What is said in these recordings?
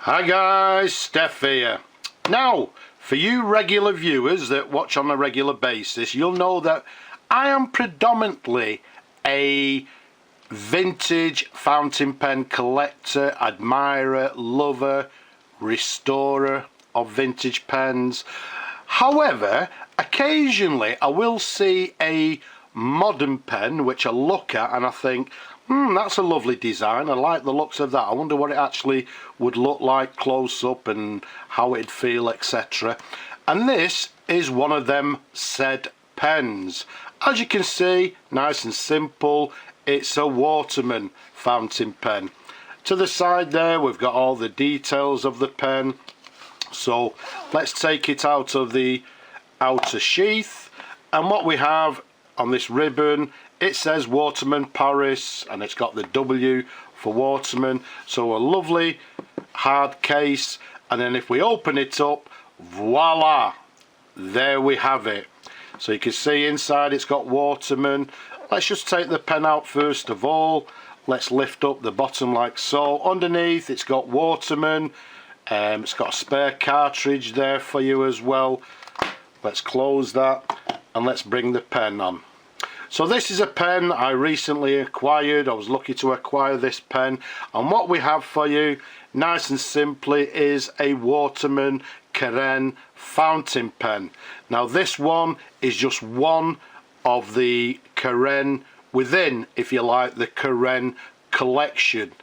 Hi guys, Steph here. Now, for you regular viewers that watch on a regular basis, you'll know that I am predominantly a vintage fountain pen collector, admirer, lover, restorer of vintage pens. However, occasionally I will see a modern pen which I look at and I think, that's a lovely design. I like the looks of that. I wonder what it actually would look like close up and how it'd feel, etc. And this is one of them said pens. As you can see, nice and simple. It's a Waterman fountain pen. To the side there, we've got all the details of the pen. So let's take it out of the outer sheath, and what we have on this ribbon, it says Waterman Paris, and it's got the W for Waterman. So a lovely hard case, and then if we open it up, voila, there we have it. So you can see inside it's got Waterman. Let's just take the pen out first of all. Let's lift up the bottom like so. Underneath it's got Waterman. It's got a spare cartridge there for you as well. Let's close that and let's bring the pen on. So this is a pen I recently acquired. I was lucky to acquire this pen, and what we have for you, nice and simply, is a Waterman Carene fountain pen. Now this one is just one of the Carene within, if you like, the Carene collection.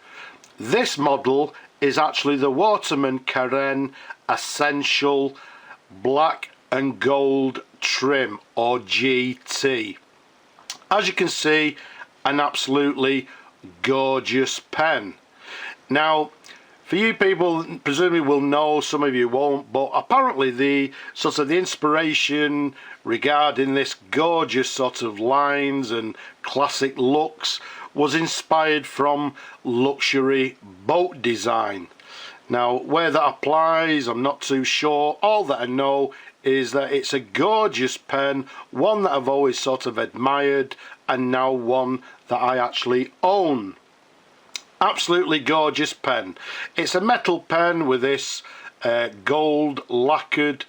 This model is actually the Waterman Carene Essential Black and Gold Trim, or GT. As you can see, an absolutely gorgeous pen. Now, for you people, presumably will know, some of you won't, but apparently the inspiration regarding this gorgeous sort of lines and classic looks was inspired from luxury boat design. Now, where that applies, I'm not too sure. All that I know is that it's a gorgeous pen, one that I've always sort of admired, and now one that I actually own. Absolutely gorgeous pen. It's a metal pen with this gold lacquered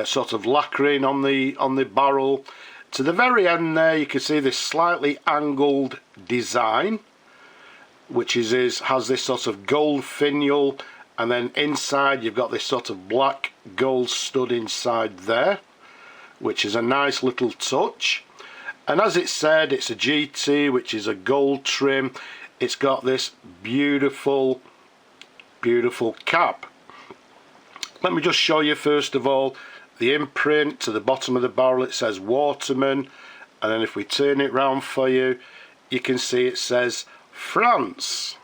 sort of lacquering on the barrel. To the very end there, you can see this slightly angled design, which has this sort of gold finial, and then inside you've got this sort of black gold stud inside there, which is a nice little touch. And as it said, it's a GT, which is a gold trim. It's got this beautiful, beautiful cap. Let me just show you first of all the imprint. To the bottom of the barrel it says Waterman, and then if we turn it round for you, you can see it says France.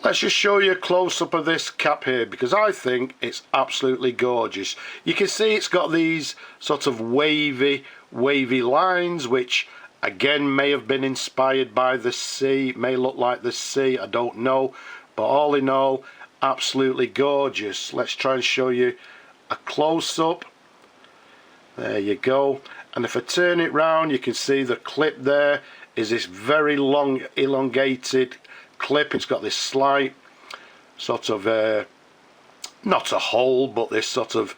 Let's just show you a close-up of this cap here, because I think it's absolutely gorgeous. You can see it's got these sort of wavy lines, which again may have been inspired by the sea. It may look like the sea, I don't know, but all in all, absolutely gorgeous. Let's try and show you a close-up. There you go. And if I turn it round, you can see the clip there is this very long elongated clip. It's got this slight sort of not a hole, but this sort of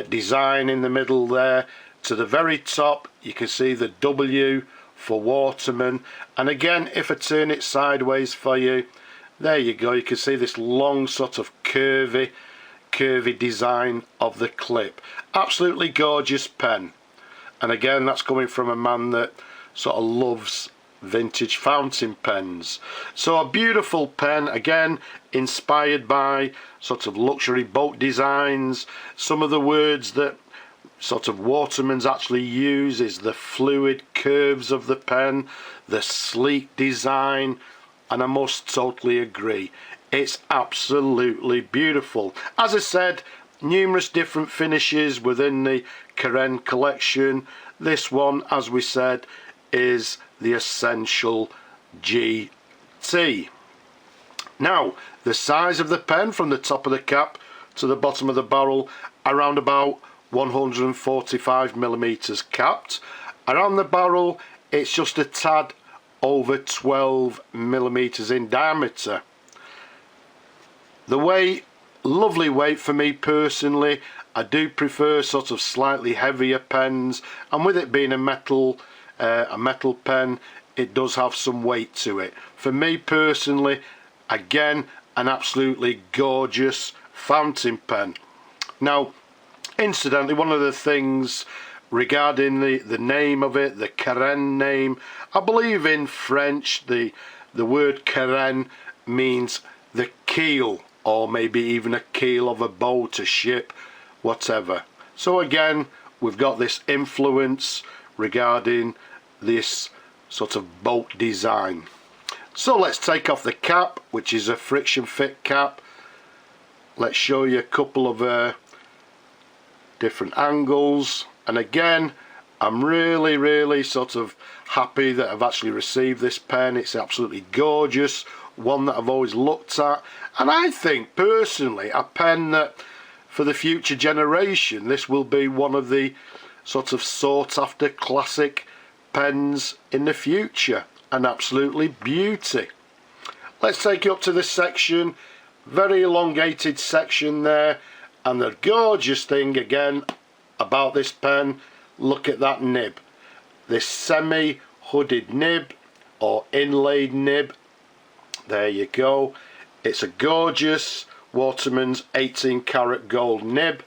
design in the middle there. To the very top you can see the W for Waterman, and again if I turn it sideways for you, there you go, you can see this long sort of curvy design of the clip. Absolutely gorgeous pen, and again that's coming from a man that sort of loves vintage fountain pens. So a beautiful pen, again inspired by sort of luxury boat designs. Some of the words that sort of Waterman's actually use is the fluid curves of the pen, the sleek design, and I must totally agree, it's absolutely beautiful. As I said, numerous different finishes within the Carene collection. This one, as we said, is the Essential GT. Now, the size of the pen from the top of the cap to the bottom of the barrel, around about 145mm capped. Around the barrel it's just a tad over 12mm in diameter. The weight, lovely weight for me personally. I do prefer sort of slightly heavier pens, and with it being a metal pen, it does have some weight to it. For me personally, again, an absolutely gorgeous fountain pen. Now, incidentally, one of the things regarding the name of it, the Carene name, I believe in French the word Carene means the keel, or maybe even a keel of a boat, a ship, whatever. So again, we've got this influence regarding this sort of boat design. So let's take off the cap, which is a friction fit cap. Let's show you a couple of different angles, and again, I'm really sort of happy that I've actually received this pen. It's absolutely gorgeous, one that I've always looked at, and I think personally a pen that for the future generation, this will be one of the sort of sought after classic pens in the future. An absolutely beauty. Let's take you up to this section, very elongated section there, and the gorgeous thing again about this pen, look at that nib, this semi hooded nib or inlaid nib. There you go. It's a gorgeous Waterman's 18 karat gold nib,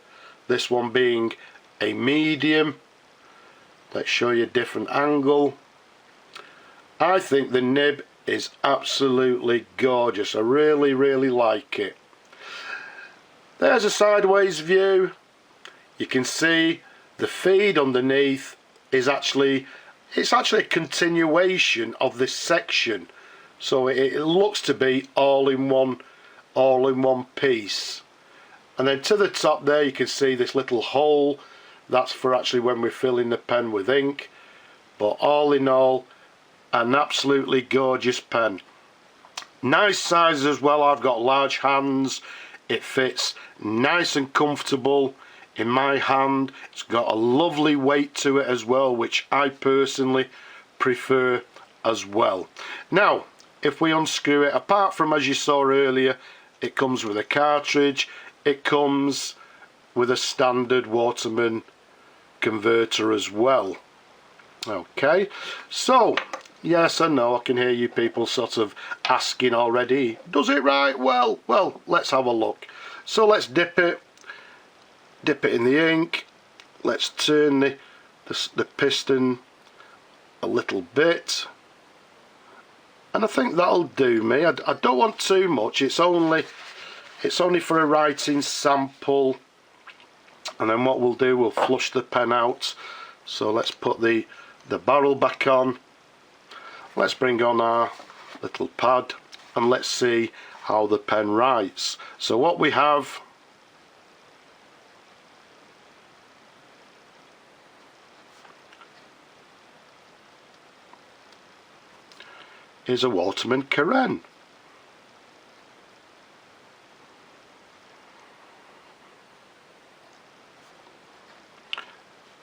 this one being a medium. Let's show you a different angle. I think the nib is absolutely gorgeous. I really like it. There's a sideways view. You can see the feed underneath is actually a continuation of this section, so it looks to be all in one piece. And then to the top there you can see this little hole. That's for actually when we're filling the pen with ink. But all in all, an absolutely gorgeous pen. Nice size as well. I've got large hands. It fits nice and comfortable in my hand. It's got a lovely weight to it as well, which I personally prefer as well. Now, if we unscrew it, apart from, as you saw earlier, it comes with a cartridge, it comes with a standard Waterman converter as well. Okay, so yes, I know I can hear you people sort of asking already, does it right? Well, let's have a look. So let's dip it in the ink. Let's turn the piston a little bit, and I think that'll do me. I don't want too much. It's only for a writing sample, and then what we'll do, we'll flush the pen out. So let's put the barrel back on. Let's bring on our little pad and let's see how the pen writes. So what we have is a Waterman Carene.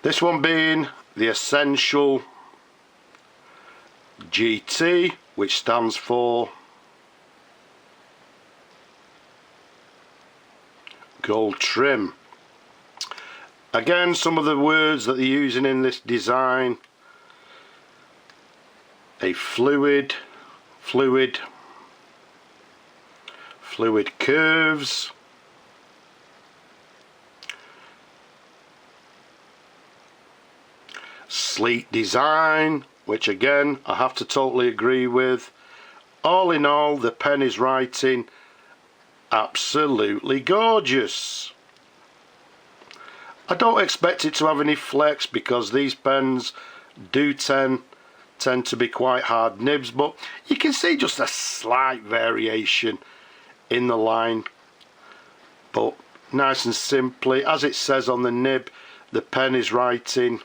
This one being the Essential GT, which stands for gold trim. Again, some of the words that they're using in this design: a fluid curves, sleek design, which again I have to totally agree with. All in all, the pen is writing absolutely gorgeous. I don't expect it to have any flex because these pens do tend to be quite hard nibs, but you can see just a slight variation in the line. But nice and simply, as it says on the nib, the pen is writing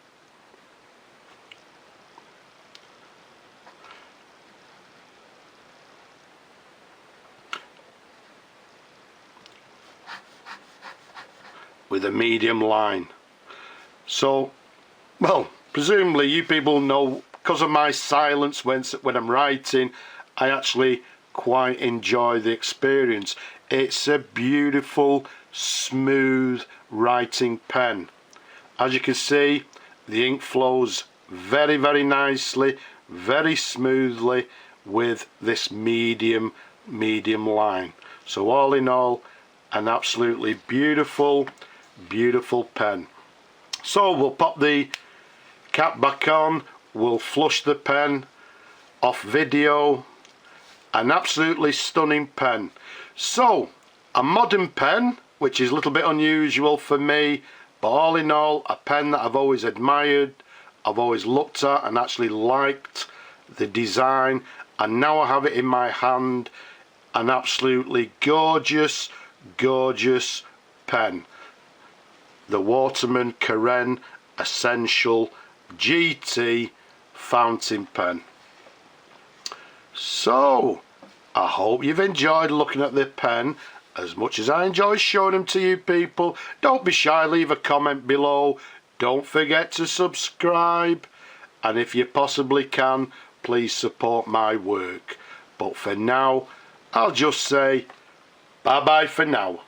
with a medium line. So, well, presumably you people know, because of my silence when I'm writing, I actually quite enjoy the experience. It's a beautiful, smooth writing pen. As you can see, the ink flows very, very nicely, very smoothly with this medium line. So all in all, an absolutely beautiful pen. So we'll pop the cap back on, we'll flush the pen off video. An absolutely stunning pen. So a modern pen, which is a little bit unusual for me, but all in all, a pen that I've always admired, I've always looked at and actually liked the design, and now I have it in my hand. An absolutely gorgeous pen. The Waterman Carene Essential GT fountain pen. So I hope you've enjoyed looking at the pen as much as I enjoy showing them to you people. Don't be shy, leave a comment below. Don't forget to subscribe, and if you possibly can, please support my work. But for now, I'll just say bye bye for now.